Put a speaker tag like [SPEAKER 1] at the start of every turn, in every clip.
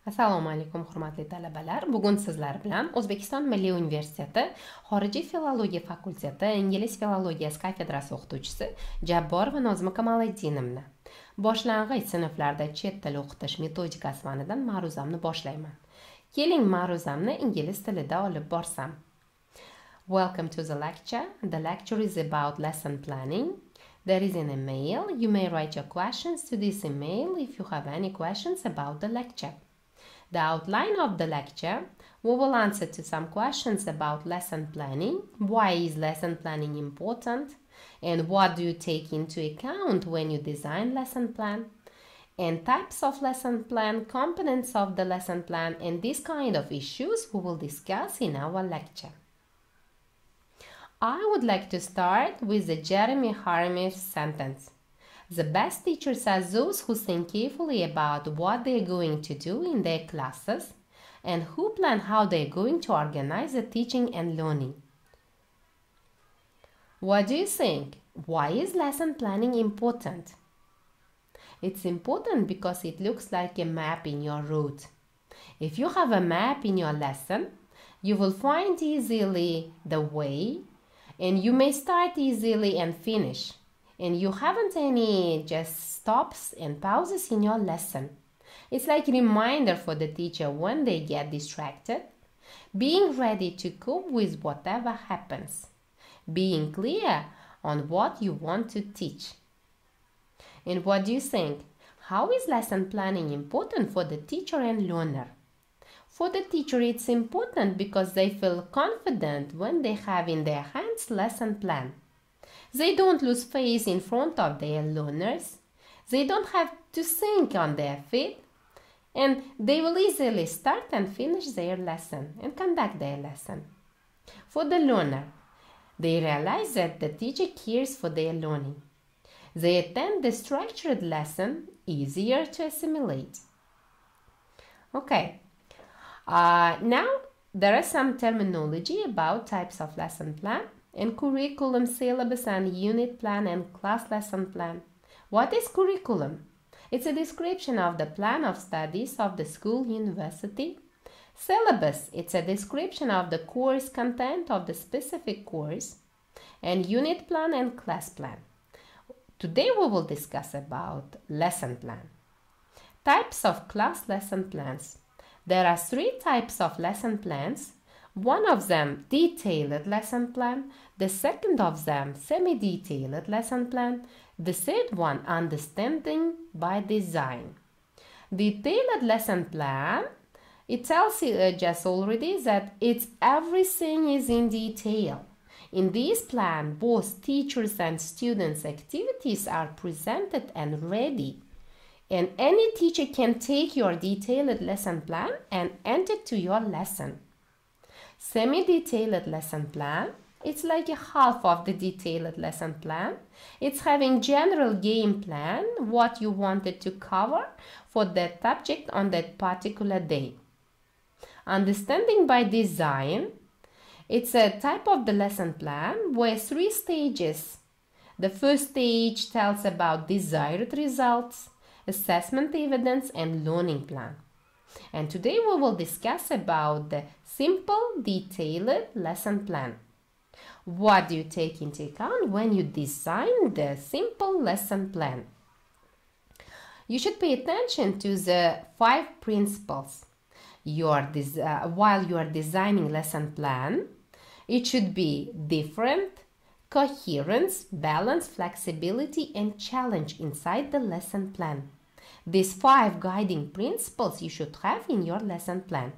[SPEAKER 1] Assalomu alaykum hurmatli talabalar. Bugun sizlar bilan O'zbekiston Milliy Universiteti Xorijiy filologiya fakulteti ingliz filologiyasi kafedrasi o'qituvchisi Jabbor va Nozima Kamoliddinimni boshlang'ich sinflarda chet tili o'qitish metodikasi fanidan ma'ruzamni boshlayman. Keling, ma'ruzamni ingliz tilida olib borsam. Welcome to the lecture. The lecture is about lesson planning. There is an email. You may write your questions to this email if you have any questions about the lecture. The outline of the lecture, we will answer to some questions about lesson planning. Why is lesson planning important? And what do you take into account when you design lesson plan? And types of lesson plan, components of the lesson plan, and these kind of issues we will discuss in our lecture. I would like to start with the Jeremy Harme's sentence. The best teachers are those who think carefully about what they are going to do in their classes and who plan how they are going to organize the teaching and learning. What do you think? Why is lesson planning important? It's important because it looks like a map in your route. If you have a map in your lesson, you will find easily the way, and you may start easily and finish. And you haven't any just stops and pauses in your lesson. It's like a reminder for the teacher when they get distracted, being ready to cope with whatever happens, being clear on what you want to teach. And what do you think? How is lesson planning important for the teacher and learner? For the teacher, it's important because they feel confident when they have in their hands lesson plan. They don't lose face in front of their learners. They don't have to think on their feet. And they will easily start and finish their lesson and conduct their lesson. For the learner, they realize that the teacher cares for their learning. They attend the structured lesson easier to assimilate. Okay. Now, there is some terminology about types of lesson plan and curriculum, syllabus, and unit plan and class lesson plan. What is curriculum? It's a description of the plan of studies of the school, university. Syllabus, it's a description of the course content of the specific course. And unit plan and class plan. Today we will discuss about lesson plan. Types of class lesson plans. There are 3 types of lesson plans. One of them, detailed lesson plan. The second of them, semi-detailed lesson plan. The third one, understanding by design. Detailed lesson plan, it tells you just already that everything is in detail. In this plan, both teachers and students' activities are presented and ready. And any teacher can take your detailed lesson plan and enter to your lesson. Semi-detailed lesson plan, it's like a half of the detailed lesson plan. It's having general game plan, what you wanted to cover for that subject on that particular day. Understanding by design, it's a type of the lesson plan where 3 stages. The first stage tells about desired results, assessment evidence, and learning plan. And today we will discuss about the simple detailed lesson plan. What do you take into account when you design the simple lesson plan? You should pay attention to the 5 principles. While you are designing lesson plan, it should be different, coherence, balance, flexibility, and challenge inside the lesson plan. These 5 guiding principles you should have in your lesson plan.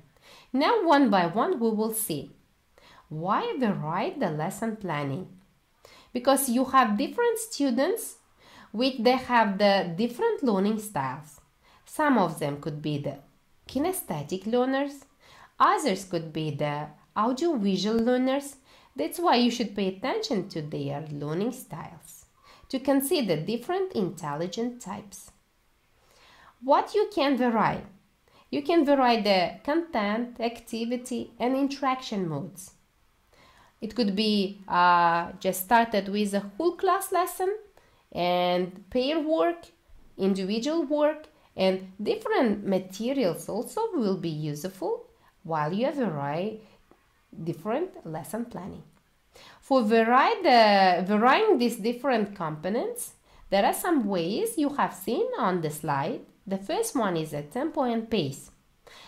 [SPEAKER 1] Now, one by one, we will see why we write the lesson planning. Because you have different students which they have the different learning styles. Some of them could be the kinesthetic learners, others could be the audiovisual learners. That's why you should pay attention to their learning styles to consider different intelligent types. What you can vary? You can vary the content, activity, and interaction modes. It could be just started with a whole class lesson and pair work, individual work, And different materials also will be useful while you vary different lesson planning. For varying these different components, there are some ways you have seen on the slide. The first one is a tempo and pace.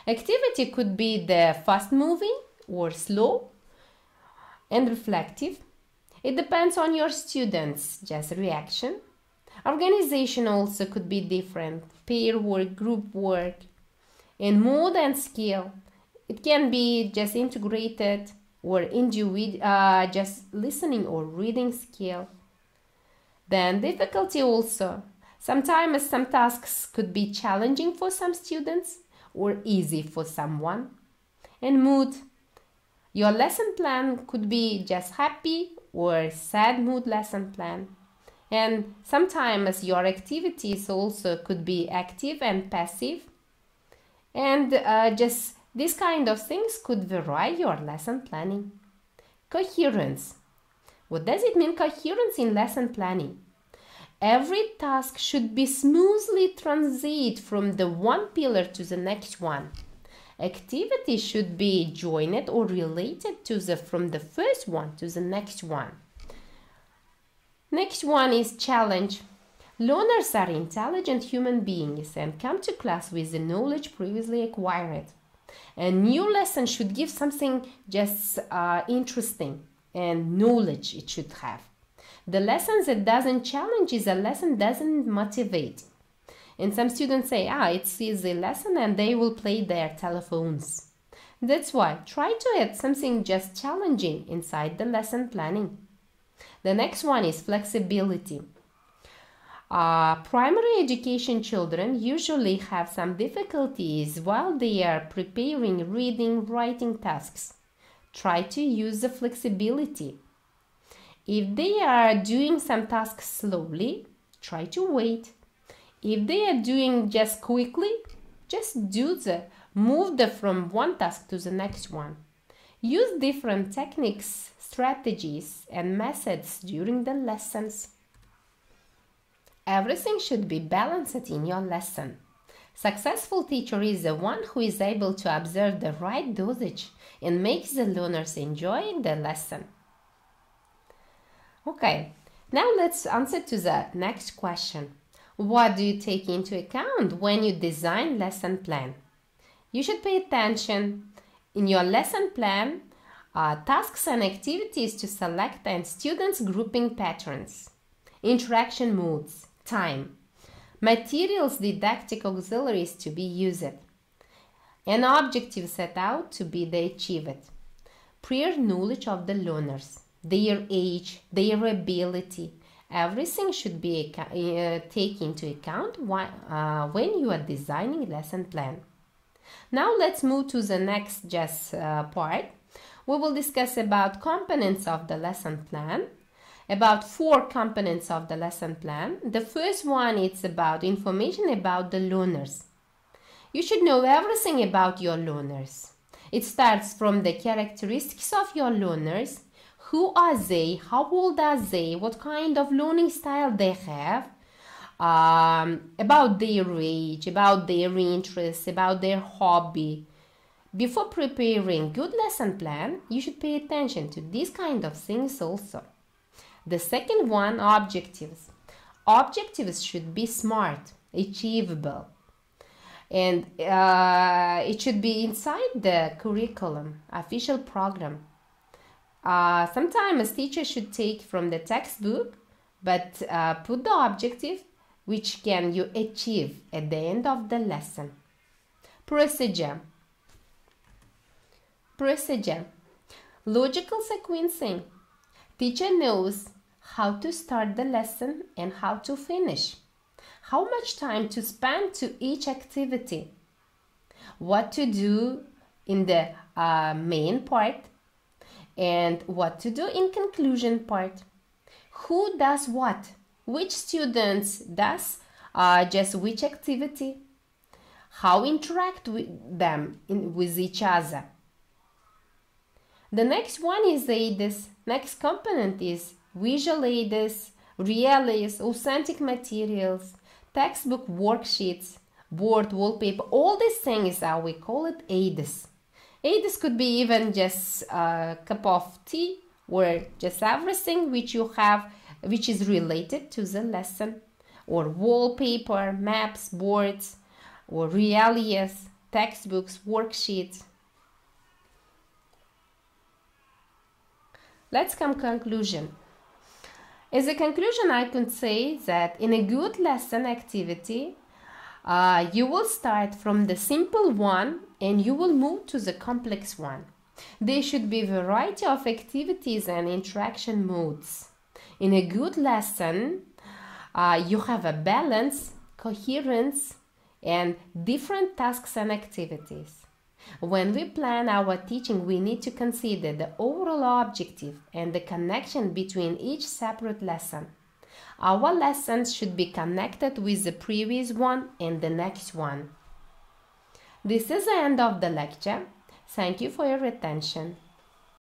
[SPEAKER 1] Activity could be the fast moving or slow and reflective. It depends on your students' just reaction. Organization also could be different, pair work, group work, and mood and skill. It can be just integrated or just listening or reading skill. Then difficulty also. Sometimes some tasks could be challenging for some students or easy for someone. And mood. Your lesson plan could be just happy or sad mood lesson plan. And sometimes your activities also could be active and passive. And just these kind of things could vary your lesson planning. Coherence. What does it mean, coherence in lesson planning? Every task should be smoothly transit from the one pillar to the next one. Activity should be joined or related from the first one to the next one. Next one is challenge. Learners are intelligent human beings and come to class with the knowledge previously acquired. A new lesson should give something just interesting and knowledge it should have. The lesson that doesn't challenge is a lesson doesn't motivate. And some students say, it's easy lesson and they will play their telephones. That's why try to add something just challenging inside the lesson planning. The next one is flexibility. Primary education children usually have some difficulties while they are preparing reading, writing tasks. Try to use the flexibility. If they are doing some tasks slowly, try to wait. If they are doing just quickly, just move from one task to the next one. Use different techniques, strategies, and methods during the lessons. Everything should be balanced in your lesson. Successful teacher is the one who is able to observe the right dosage and makes the learners enjoy the lesson. Okay, now let's answer to the next question. What do you take into account when you design lesson plan? You should pay attention in your lesson plan, tasks and activities to select and students grouping patterns, interaction modes, time, materials, didactic auxiliaries to be used, an objective set out to be achieved, prior knowledge of the learners, their age, their ability. Everything should be taken into account when you are designing lesson plan. Now let's move to the next part. We will discuss about components of the lesson plan, about 4 components of the lesson plan. The first one is about information about the learners. You should know everything about your learners. It starts from the characteristics of your learners. Who are they? How old are they? What kind of learning style they have? About their age, about their interests, about their hobby. Before preparing good lesson plan, you should pay attention to these kind of things also. The second one, objectives. Objectives should be smart, achievable, and it should be inside the curriculum, official program. Sometimes teachers should take from the textbook, but put the objective which can you achieve at the end of the lesson. Procedure. Logical sequencing. Teacher knows how to start the lesson and how to finish. How much time to spend to each activity. What to do in the main part and what to do in conclusion part. Who does what? Which students does just which activity? How interact with them with each other. The next one is aids. Next component is visual aids, real aids, authentic materials, textbook worksheets, board, wallpaper, all these things are, we call it aids. Aids could be even just a cup of tea or just everything which you have, which is related to the lesson, or wallpaper, maps, boards, or realias, textbooks, worksheets. Let's come conclusion. As a conclusion, I could say that in a good lesson activity, you will start from the simple one and you will move to the complex one. There should be a variety of activities and interaction modes. In a good lesson, you have a balance, coherence, and different tasks and activities. When we plan our teaching, we need to consider the overall objective and the connection between each separate lesson. Our lessons should be connected with the previous one and the next one. This is the end of the lecture. Thank you for your attention.